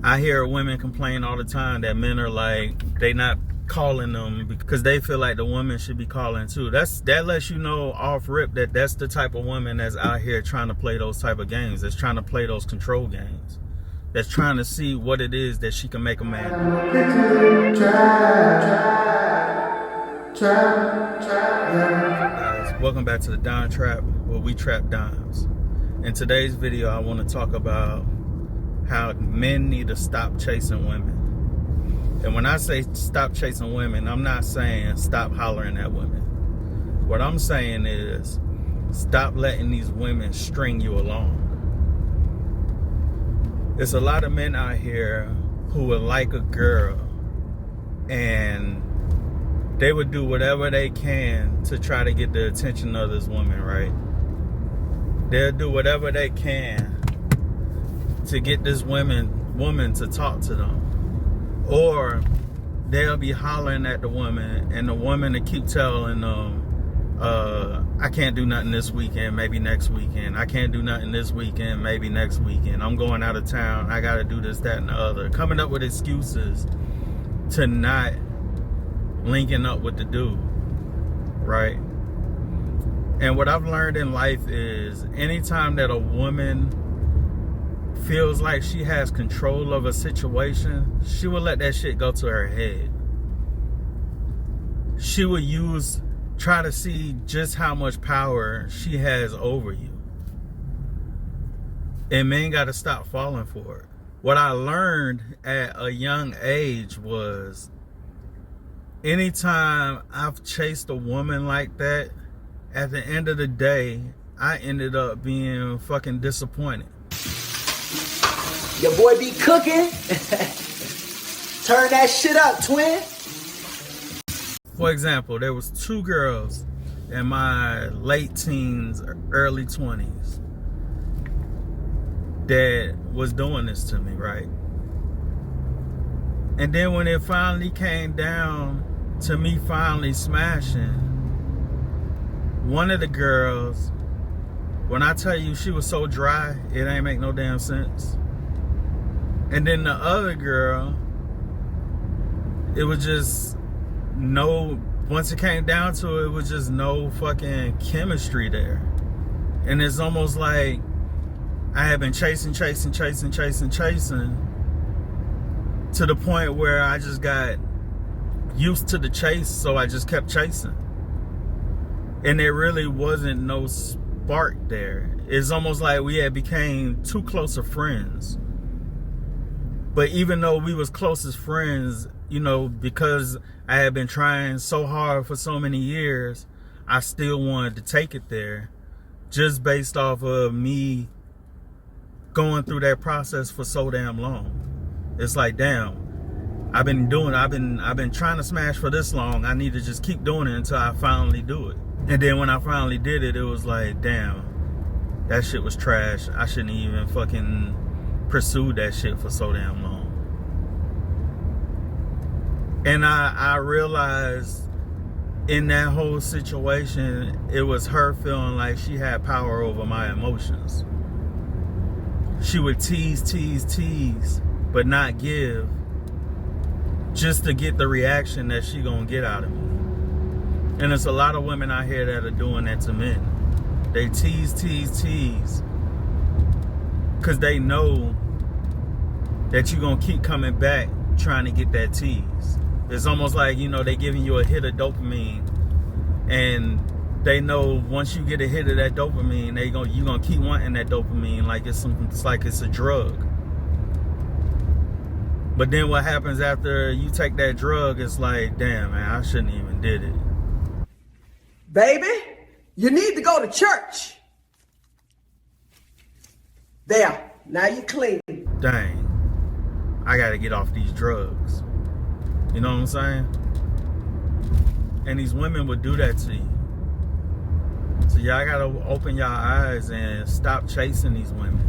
I hear women complain all the time that men are like, they not calling them because they feel like the woman should be calling too. That lets you know off rip that that's the type of woman that's out here trying to play those type of games, that's trying to play those control games, that's trying to see what it is that she can make a man do. Guys, welcome back to the Dime Trap, where we trap dimes. In today's video, I want to talk about how men need to stop chasing women. And when I say stop chasing women, I'm not saying stop hollering at women. What I'm saying is stop letting these women string you along. There's a lot of men out here who would like a girl and they would do whatever they can to try to get the attention of this woman, right? They'll do whatever they can to get this woman to talk to them. Or they'll be hollering at the woman, and the woman to keep telling them, I can't do nothing this weekend, maybe next weekend. I can't do nothing this weekend, maybe next weekend. I'm going out of town. I got to do this, that, and the other. Coming up with excuses to not linking up with the dude, right? And what I've learned in life is anytime that a woman feels like she has control of a situation, she will let that shit go to her head. She will try to see just how much power she has over you. And men gotta stop falling for it. What I learned at a young age was anytime I've chased a woman like that, at the end of the day, I ended up being fucking disappointed. Your boy be cooking. Turn that shit up, twin. For example, there was two girls in my late teens, early 20s that was doing this to me, right? And then when it finally came down to me finally smashing, one of the girls, when I tell you she was so dry, it ain't make no damn sense. And then the other girl, it was just once it came down to it, it was just no fucking chemistry there. And it's almost like I had been chasing to the point where I just got used to the chase, so I just kept chasing. And there really wasn't no spark there. It's almost like we had became too close of friends. But even though we was closest friends, you know, because I had been trying so hard for so many years, I still wanted to take it there, just based off of me going through that process for so damn long. It's like, damn, I've been trying to smash for this long. I need to just keep doing it until I finally do it. And then when I finally did it, it was like, damn, that shit was trash. I shouldn't even fucking pursued that shit for so damn long. And I realized in that whole situation, it was her feeling like she had power over my emotions. She would tease, but not give, just to get the reaction that she gonna get out of me. And there's a lot of women out here that are doing that to men. They tease, because they know that you're going to keep coming back trying to get that tease. It's almost like, you know, they giving you a hit of dopamine, and they know once you get a hit of that dopamine, you're going to keep wanting that dopamine like it's a drug. But then what happens after you take that drug, it's like, damn, man, I shouldn't even did it. Baby, you need to go to church. There, now you clean. Dang, I gotta get off these drugs. You know what I'm saying? And these women would do that to you. So y'all gotta open y'all eyes and stop chasing these women.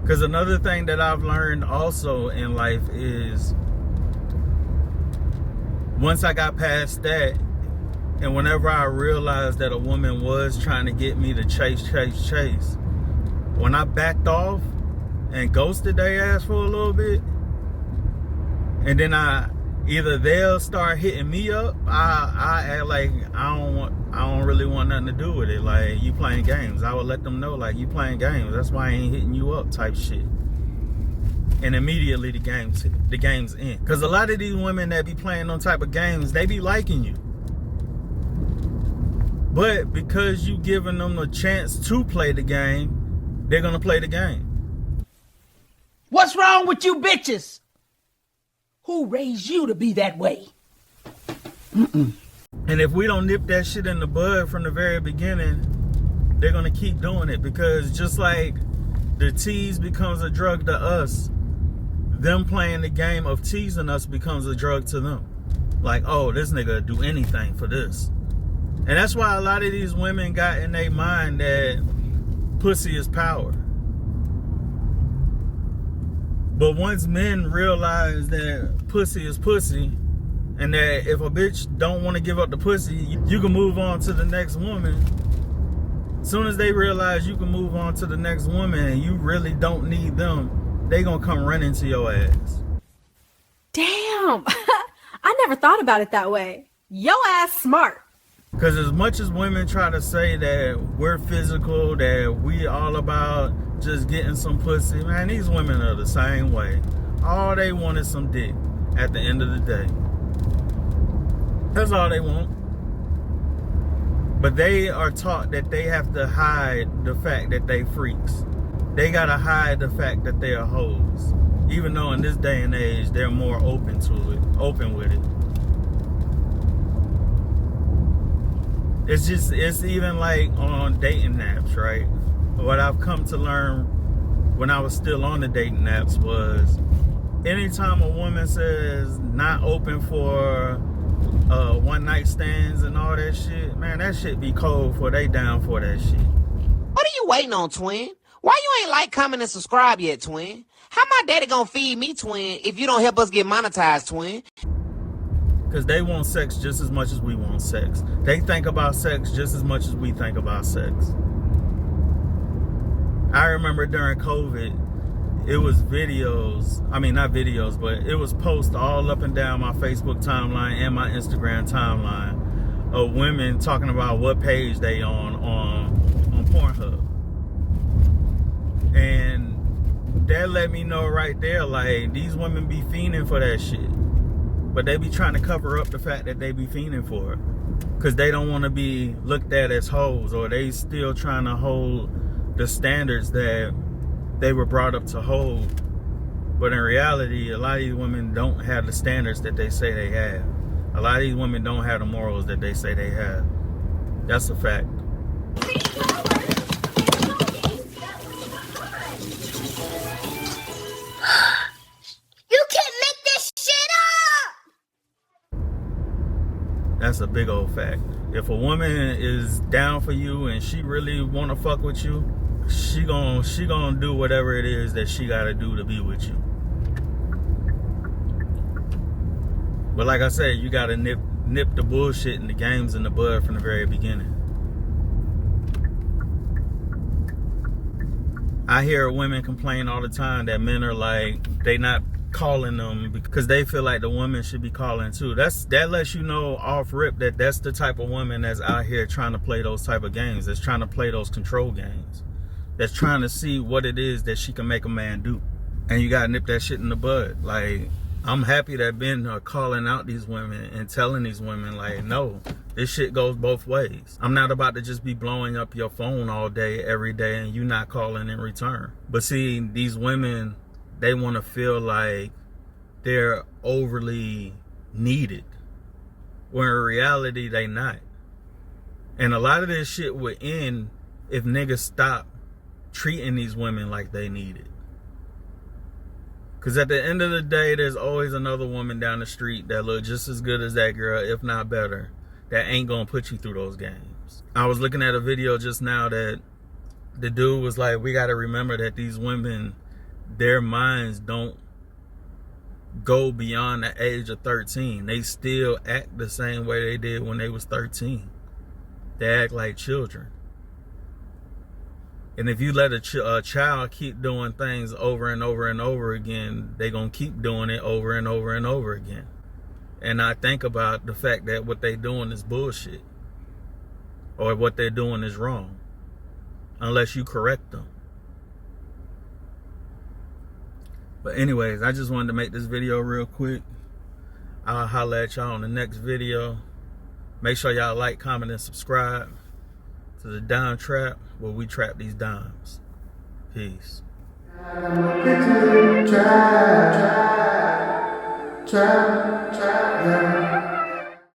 Because another thing that I've learned also in life is, once I got past that, and whenever I realized that a woman was trying to get me to chase, when I backed off, and ghosted their ass for a little bit, and then either they'll start hitting me up, I act like I don't really want nothing to do with it. Like, you playing games. I would let them know, like, you playing games. That's why I ain't hitting you up type shit. And immediately the game's in. Because a lot of these women that be playing those type of games, they be liking you. But because you giving them a chance to play the game, they're going to play the game. What's wrong with you bitches? Who raised you to be that way? And if we don't nip that shit in the bud from the very beginning, they're going to keep doing it. Because just like the tease becomes a drug to us, them playing the game of teasing us becomes a drug to them. Like, oh, this nigga do anything for this. And that's why a lot of these women got in their mind that pussy is power. But once men realize that pussy is pussy, and that if a bitch don't want to give up the pussy, you can move on to the next woman. As soon as they realize you can move on to the next woman and you really don't need them, they gonna come running to your ass. Damn, I never thought about it that way. Yo ass smart. Because as much as women try to say that we're physical, that we all about just getting some pussy, man, these women are the same way. All they want is some dick at the end of the day. That's all they want. But they are taught that they have to hide the fact that they freaks. They gotta hide the fact that they are hoes. Even though in this day and age, they're more open with it. It's even like on dating apps, right? What I've come to learn when I was still on the dating apps was anytime a woman says not open for one night stands and all that shit, man, that shit be cold for they down for that shit. What are you waiting on, twin? Why you ain't like, comment, and subscribe yet, twin? How my daddy gonna feed me, twin, if you don't help us get monetized, twin? Because they want sex just as much as we want sex. They think about sex just as much as we think about sex. I remember during COVID, it was videos, I mean not videos, but it was posts all up and down my Facebook timeline and my Instagram timeline of women talking about what page they on Pornhub. And that let me know right there, like, these women be fiending for that shit. But they be trying to cover up the fact that they be fiending for it. Because they don't want to be looked at as hoes, or they still trying to hold the standards that they were brought up to hold. But in reality, a lot of these women don't have the standards that they say they have. A lot of these women don't have the morals that they say they have. That's a fact. You can't make this shit up! That's a big old fact. If a woman is down for you and she really want to fuck with you, she gonna do whatever it is that she gotta do to be with you. But like I said, you gotta nip the bullshit and the games in the bud from the very beginning. I hear women complain all the time that men are like, they not calling them because they feel like the woman should be calling too. That lets you know off rip that that's the type of woman that's out here trying to play those type of games, that's trying to play those control games, that's trying to see what it is that she can make a man do. And you gotta nip that shit in the bud. Like, I'm happy that men are calling out these women and telling these women, like, no, this shit goes both ways. I'm not about to just be blowing up your phone all day, every day, and you not calling in return. But see, these women, they want to feel like they're overly needed, when in reality, they not. And a lot of this shit would end if niggas stop treating these women like they need it. Because at the end of the day, there's always another woman down the street that look just as good as that girl, if not better, that ain't gonna put you through those games. I was looking at a video just now that the dude was like, we gotta remember that these women, their minds don't go beyond the age of 13. They still act the same way they did when they was 13. They act like children. And if you let a child keep doing things over and over and over again, they're going to keep doing it over and over and over again. And I think about the fact that what they're doing is bullshit. Or what they're doing is wrong. Unless you correct them. But anyways, I just wanted to make this video real quick. I'll holler at y'all on the next video. Make sure y'all like, comment, and subscribe to the Dime Trap, where we trap these dimes. Peace. Trap, trap, trap, trap, yeah.